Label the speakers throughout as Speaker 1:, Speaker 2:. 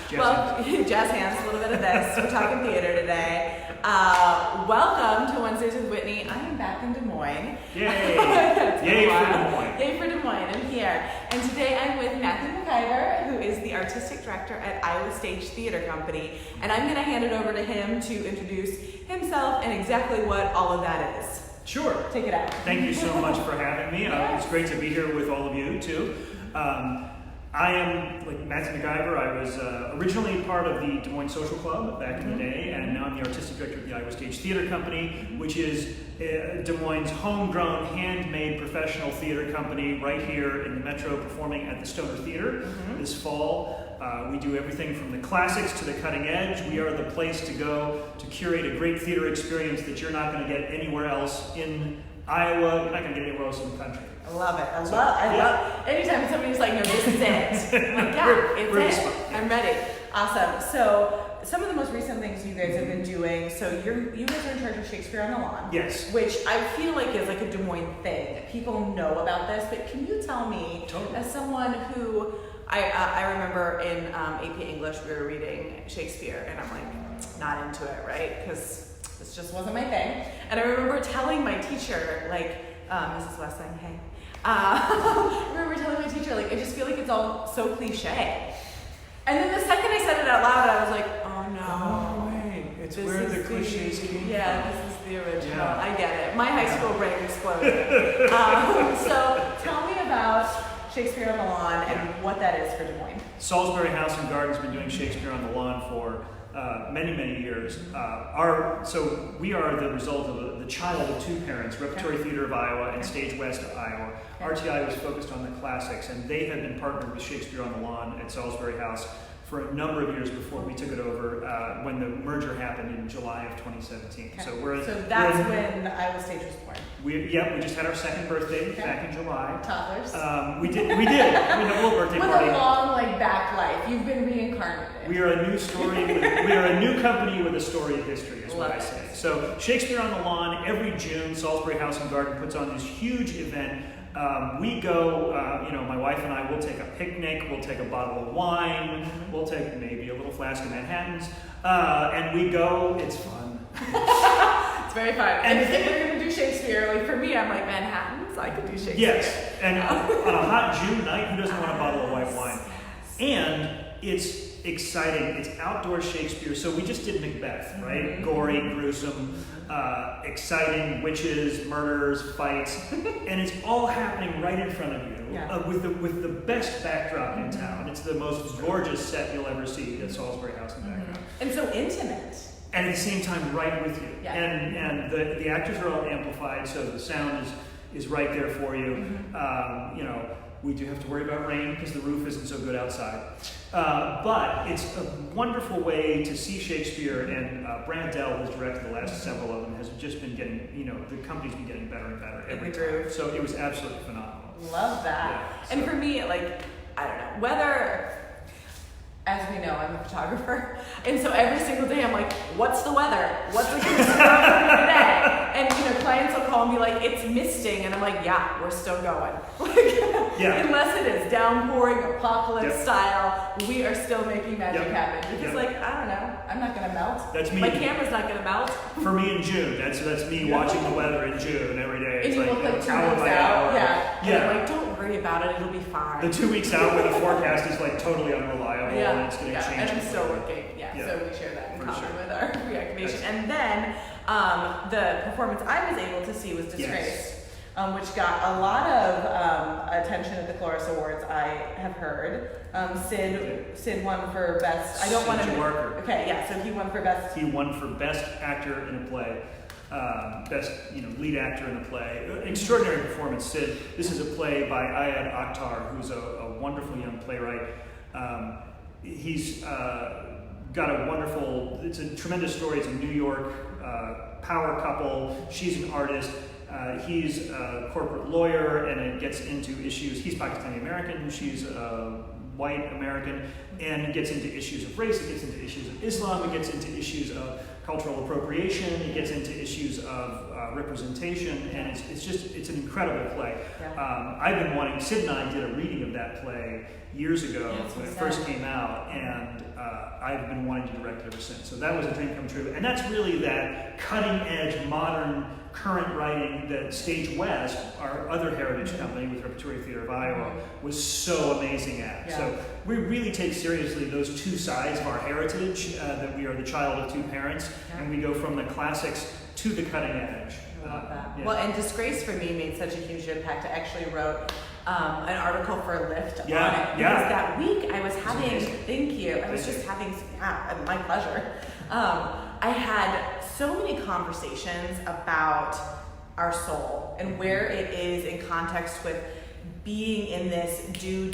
Speaker 1: Jazz hands, a little bit of this. We're talking theater today. Welcome to Wednesdays with Whitney. I am back in Des Moines.
Speaker 2: Yay! Yay for Des Moines.
Speaker 1: Yay for Des Moines. I'm here. And today I'm with McIver, who is the artistic director at Iowa Stage Theater Company. And I'm going to hand it over to him to introduce himself and exactly what all of that is.
Speaker 2: Sure.
Speaker 1: Take it out.
Speaker 2: Thank you so much for having me. It's great to be here with all of you, too. I am, like Matthew McIver, I was originally part of the Des Moines Social Club back in the day, and now I'm the artistic director of the Iowa Stage Theater Company, which is Des Moines' homegrown, handmade professional theater company right here in the Metro, performing at the Stoner Theater this fall. We do everything from the classics to the cutting edge. We are the place to go to curate a great theater experience that you're not going to get anywhere else in Iowa. You're not going to get anywhere else in the country.
Speaker 1: I love it. I love anytime somebody's like, no, this is it. I'm like, yeah, it's it. I'm ready. Awesome. So some of the most recent things you guys have been doing, so you guys are in charge of Shakespeare on the Lawn.
Speaker 2: Yes.
Speaker 1: Which I feel like is like a Des Moines thing. People know about this, but can you tell me, as someone who, I remember in AP English we were reading Shakespeare, and I'm like, not into it, right? Because this just wasn't my thing. And I remember telling my teacher, like, Mrs. Westling, hey. I remember telling my teacher, like, I just feel like it's all so cliche. And then the second I said it out loud, I was like, oh no.
Speaker 2: Oh, wait. It's where the cliches came from.
Speaker 1: Yeah, this is the original.
Speaker 2: Yeah.
Speaker 1: I get it. My high school brain exploded. So tell me about Shakespeare on the Lawn and what that is for Des Moines.
Speaker 2: Salisbury House and Garden's been doing Shakespeare on the Lawn for many, many years. So we are the result of the child of two parents, Repertory Theater of Iowa and Stage West of Iowa. RTI was focused on the classics, and they had been partnered with Shakespeare on the Lawn at Salisbury House for a number of years before we took it over when the merger happened in July of 2017.
Speaker 1: Okay.
Speaker 2: So
Speaker 1: that's when the Iowa Stage was born.
Speaker 2: We just had our second birthday back in July.
Speaker 1: Toddlers.
Speaker 2: We did. We had a little birthday party.
Speaker 1: With a long, back life. You've been reincarnated.
Speaker 2: We are a new story. We are a new company with a storied history, is what I say. So Shakespeare on the Lawn, every June, Salisbury House and Garden puts on this huge event. We go, my wife and I will take a picnic, we'll take a bottle of wine, we'll take maybe a little flask of Manhattans, and we go, it's fun.
Speaker 1: It's very fun. And if we're going to do Shakespeare, like for me, I'm like, Manhattans, I could do Shakespeare.
Speaker 2: Yes, and on a hot June night, who doesn't want a bottle of white wine? And it's exciting, it's outdoor Shakespeare, so we just did Macbeth, right? Gory, gruesome, exciting, witches, murders, fights, and it's all happening right in front of you with the best backdrop in town. It's the most gorgeous set you'll ever see at Salisbury House in the background.
Speaker 1: And so intimate.
Speaker 2: And at the same time, right with you.
Speaker 1: Yeah.
Speaker 2: And the actors are all amplified, so the sound is right there for you. We do have to worry about rain because the roof isn't so good outside. But it's a wonderful way to see Shakespeare, and Brad Dell, who's directed the last several of them, has just been getting, the company's been getting better and better every time. So it was absolutely phenomenal.
Speaker 1: Love that.
Speaker 2: Yeah,
Speaker 1: and for me, I don't know, whether, as we know, I'm a photographer, and so every single day I'm like, what's the weather? What's the photography today? And clients will call and be like, it's misting, and I'm like, yeah, we're still going. Unless it is downpouring, apocalypse style, we are still making magic happen. Because I don't know, I'm not gonna melt.
Speaker 2: That's me.
Speaker 1: My camera's not gonna melt.
Speaker 2: For me in June, that's me watching the weather in June every day.
Speaker 1: It's
Speaker 2: and you
Speaker 1: look like 2 weeks
Speaker 2: hour by
Speaker 1: out.
Speaker 2: hour.
Speaker 1: And I'm like, don't worry about it, it'll be fine.
Speaker 2: The 2 weeks out where the forecast is totally unreliable and it's going to change.
Speaker 1: And I'm still working. So we share that in common with our reactivation. And then the performance I was able to see was Disgrace, which got a lot of attention at the Chloris Awards, I have heard. Sid won for best. I don't want to. Okay, so he won for best.
Speaker 2: He won for best actor in a play. Best lead actor in a play. Extraordinary performance, Sid. This is a play by Ayad Akhtar, who's a wonderful young playwright. He's got a wonderful, it's a tremendous story. It's a New York power couple. She's an artist. He's a corporate lawyer, and it gets into issues. He's Pakistani American. She's white American, and it gets into issues of race. It gets into issues of Islam. It gets into issues of cultural appropriation. It gets into issues of representation, and it's an incredible play.
Speaker 1: Yeah.
Speaker 2: I've been wanting. Sid and I did a reading of that play years ago when it first came out, and I've been wanting to direct it ever since. So that was a dream come true, and that's really that cutting edge, modern, current writing that Stage West, our other heritage company with Repertory Theater of Iowa, was so amazing at.
Speaker 1: Yeah.
Speaker 2: So we really take seriously those two sides of our heritage, that we are the child of two parents, and we go from the classics to the cutting edge.
Speaker 1: I love that.
Speaker 2: Yeah.
Speaker 1: Well, and Disgrace for me made such a huge impact. I actually wrote an article for Lyft on it. Because that week I was having, thank you, I was just having, my pleasure. I had so many conversations about our soul and where it is in context with being in this do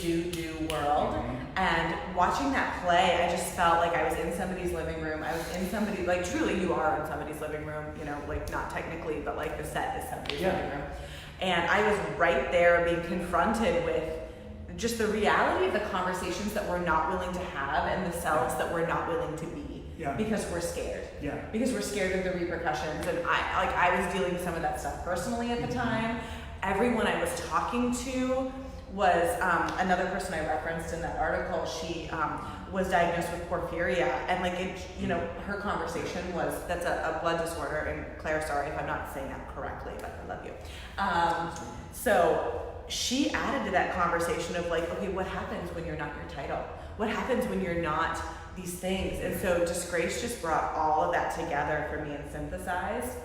Speaker 1: world. And watching that play, I just felt like I was in somebody's living room. I was in somebody, like truly you are in somebody's living room, you know, like not technically, but like the set is somebody's living room. And I was right there being confronted with just the reality of the conversations that we're not willing to have and the selves that we're not willing to be. Because we're scared. Because we're scared of the repercussions. And I was dealing with some of that stuff personally at the time. Everyone I was talking to was another person I referenced in that article. She was diagnosed with porphyria, and her conversation was, that's a blood disorder. And Claire, sorry if I'm not saying that correctly, but I love you. So she added to that conversation of like, okay, what happens when you're not your title? What happens when you're not these things? And so Disgrace just brought all of that together for me and synthesized.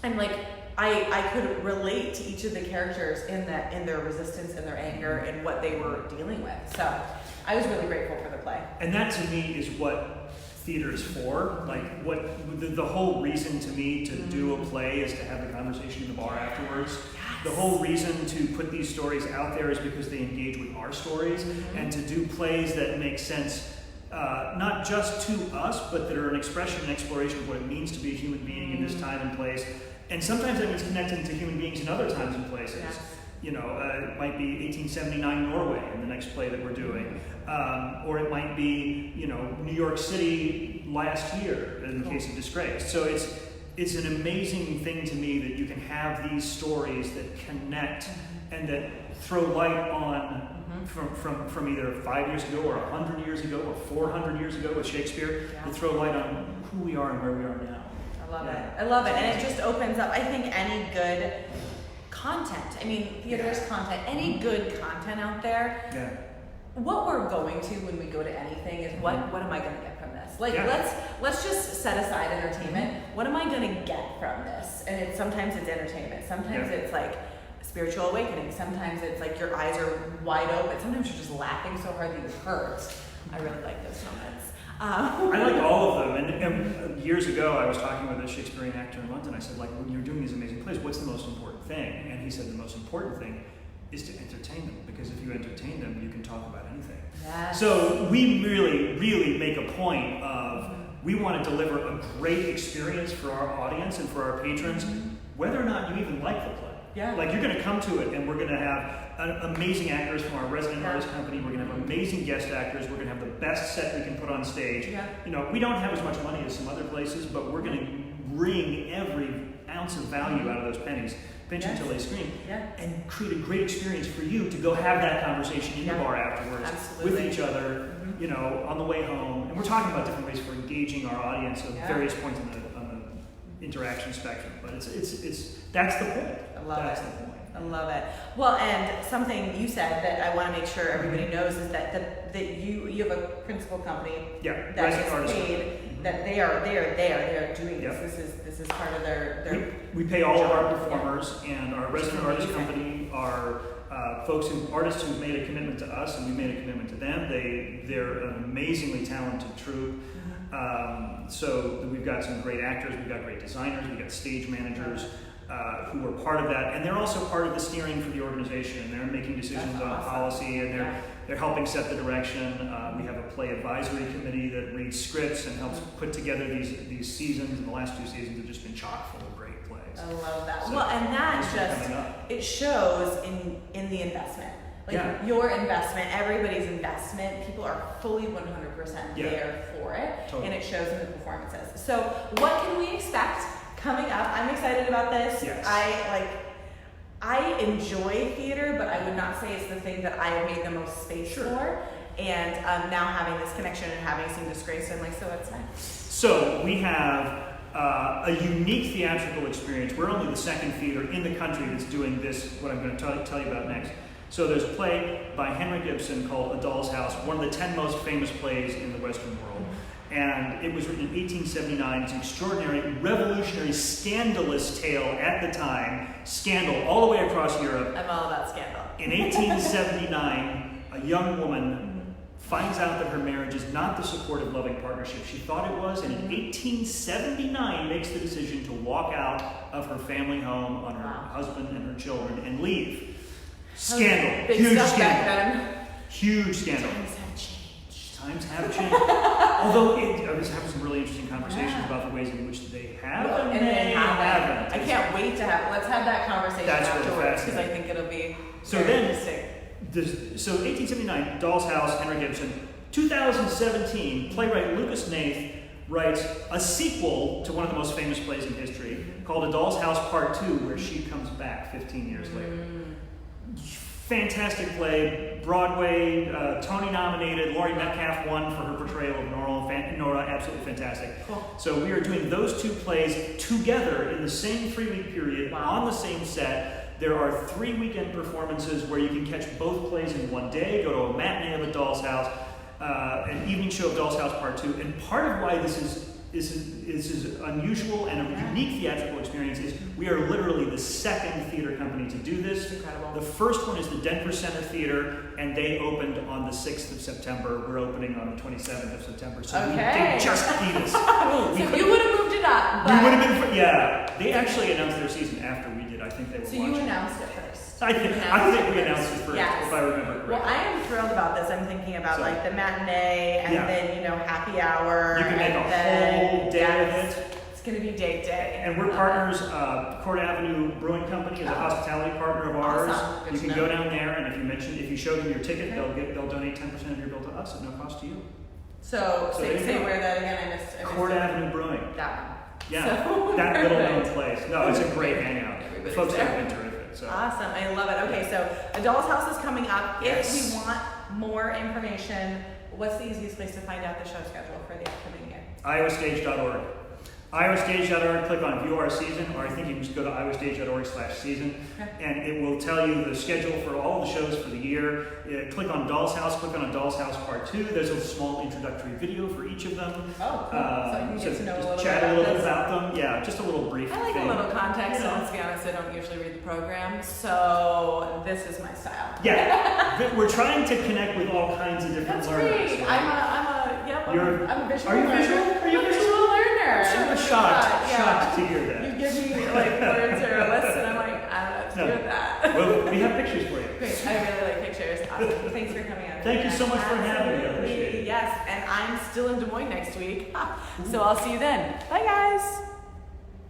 Speaker 1: And like I could relate to each of the characters in their resistance and their anger and what they were dealing with. So I was really grateful for the play.
Speaker 2: And that to me is what theater is for. Like the whole reason to me to do a play is to have the conversation in the bar afterwards. The whole reason to put these stories out there is because they engage with our stories, and to do plays that make sense, not just to us, but that are an expression and exploration of what it means to be a human being in this time and place. And sometimes that means connecting to human beings in other times and places. You know, it might be 1879 Norway in the next play that we're doing. Or it might be, New York City last year in the case of Disgrace. So it's an amazing thing to me that you can have these stories that connect and that throw light on from either 5 years ago or 100 years ago or 400 years ago with Shakespeare, that throw light on who we are and where we are now.
Speaker 1: I love it. And it just opens up, I think, any good content. I mean, theater's content, any good content out there. What we're going to when we go to anything is what am I going to get from this? Like let's just set aside entertainment. What am I going to get from this? And sometimes it's entertainment. Sometimes it's like spiritual awakening. Sometimes it's like your eyes are wide open. Sometimes you're just laughing so hard that you hurt. I really like those moments.
Speaker 2: I like all of them. And years ago, I was talking with a Shakespearean actor in London. I said, like, when you're doing these amazing plays, what's the most important thing? And he said the most important thing is to entertain them, because if you entertain them, you can talk about anything. So we really, really make a point of, we want to deliver a great experience for our audience and for our patrons, whether or not you even like the play. Like, you're going to come to it, and we're going to have amazing actors from our resident artist company. We're going to have amazing guest actors. We're going to have the best set we can put on stage. We don't have as much money as some other places, but we're going to wring every ounce of value out of those pennies, pinch until they scream, and create a great experience for you to go have that conversation in the bar afterwards with each other, on the way home. And we're talking about different ways for engaging our audience at various points on the interaction spectrum. But that's the point.
Speaker 1: I love it. Well, and something you said that I want to make sure everybody knows is that you have a principal company that gets paid, that they are doing this. This is part of their
Speaker 2: we pay all of our performers, and our resident artist company are artists who've made a commitment to us, and we made a commitment to them. They're an amazingly talented troupe. So we've got some great actors, we've got great designers, we've got stage managers who are part of that, and they're also part of the steering for the organization. They're making decisions on policy, and they're helping set the direction. We have a play advisory committee that reads scripts and helps put together these seasons, and the last 2 seasons have just been chock full of great plays.
Speaker 1: I love that. So, and that it shows in the investment. Like your investment, everybody's investment, people are fully 100% there for it, and it shows in the performances. So what can we expect coming up, I'm excited about this.
Speaker 2: Yes.
Speaker 1: I enjoy theater, but I would not say it's the thing that I have made the most space for. And now having this connection and having seen Disgrace, I'm like, so what's next?
Speaker 2: So we have a unique theatrical experience. We're only the second theater in the country that's doing this, what I'm going to tell you about next. So there's a play by Henry Gibson called A Doll's House, one of the 10 most famous plays in the Western world. And it was written in 1879. It's an extraordinary, revolutionary, scandalous tale at the time. Scandal all the way across Europe.
Speaker 1: I'm all about scandal.
Speaker 2: In 1879, a young woman finds out that her marriage is not the supportive, loving partnership she thought it was, and in 1879 makes the decision to walk out of her family home on her husband and her children and leave. Scandal.
Speaker 1: Big
Speaker 2: Huge
Speaker 1: stuff
Speaker 2: scandal.
Speaker 1: back then.
Speaker 2: Huge scandal.
Speaker 1: Times have changed.
Speaker 2: Times have changed. Although I was having some really interesting conversations about the ways in which they have
Speaker 1: And they haven't. I can't wait to have. Let's have that conversation afterwards because I think it'll be very interesting.
Speaker 2: So 1879, Doll's House, Henry Gibson. 2017, playwright Lucas Nath writes a sequel to one of the most famous plays in history called A Doll's House Part 2, where she comes back 15 years later. Fantastic play, Broadway, Tony nominated. Laurie Metcalf won for her portrayal of Nora, absolutely fantastic.
Speaker 1: Cool.
Speaker 2: So we are doing those two plays together in the same 3-week period on the same set. There are 3 weekend performances where you can catch both plays in one day. Go to a matinee of A Doll's House, an evening show of Doll's House Part 2. And part of why this is unusual and a unique theatrical experience is we are literally the second theater company to do this.
Speaker 1: It's incredible.
Speaker 2: The first one is the Denver Center Theater, and they opened on the 6th of September. We're opening on the 27th of September. So they just beat us.
Speaker 1: So you would have moved it up.
Speaker 2: We would have been, They actually announced their season after we did. I think they were watching.
Speaker 1: So you announced it first.
Speaker 2: I think we announced it first, if I remember correctly.
Speaker 1: Well, I am thrilled about this. I'm thinking about like the matinee and then, happy hour.
Speaker 2: You can make a whole day of it.
Speaker 1: It's going to be date day.
Speaker 2: And we're partners. Court Avenue Brewing Company is a hospitality partner of ours.
Speaker 1: Awesome.
Speaker 2: You can go down there, and if you show them your ticket, they'll donate 10% of your bill to us at no cost to you.
Speaker 1: So say where that again? I missed
Speaker 2: Court Avenue Brewing.
Speaker 1: That one.
Speaker 2: Yeah,
Speaker 1: so
Speaker 2: that little known place. No, it's a great hangout.
Speaker 1: Everybody's
Speaker 2: Folks
Speaker 1: there.
Speaker 2: have been terrific. So.
Speaker 1: Awesome, I love it. Okay, so A Doll's House is coming up.
Speaker 2: Yes.
Speaker 1: If we want more information, what's the easiest place to find out the show schedule for the upcoming year?
Speaker 2: iowastage.org. iowastage.org, click on View Our Season, or I think you can just go to iowastage.org/season, and it will tell you the schedule for all the shows for the year. Click on Doll's House, click on A Doll's House Part 2. There's a small introductory video for each of them.
Speaker 1: Oh, cool. So you can get to know a little bit
Speaker 2: chat a little bit
Speaker 1: about
Speaker 2: about them. Yeah, just a little brief
Speaker 1: I like
Speaker 2: thing.
Speaker 1: a little context, and let's be honest, I don't usually read the program, so this is my style.
Speaker 2: Yeah, we're trying to connect with all kinds of different
Speaker 1: That's
Speaker 2: learners.
Speaker 1: great.
Speaker 2: So.
Speaker 1: I'm a visual
Speaker 2: Are you
Speaker 1: learner.
Speaker 2: visual? Are you
Speaker 1: I'm a
Speaker 2: visual?
Speaker 1: visual learner.
Speaker 2: I'm sort of shocked to hear that.
Speaker 1: You give me like words or a list, and I'm like, I don't know what to do with that.
Speaker 2: Well, we have pictures for you.
Speaker 1: Great. I really like pictures. Awesome. Thanks for coming out.
Speaker 2: Thank you so much for having me. I appreciate it.
Speaker 1: Yes, and I'm still in Des Moines next week. So I'll see you then. Bye, guys.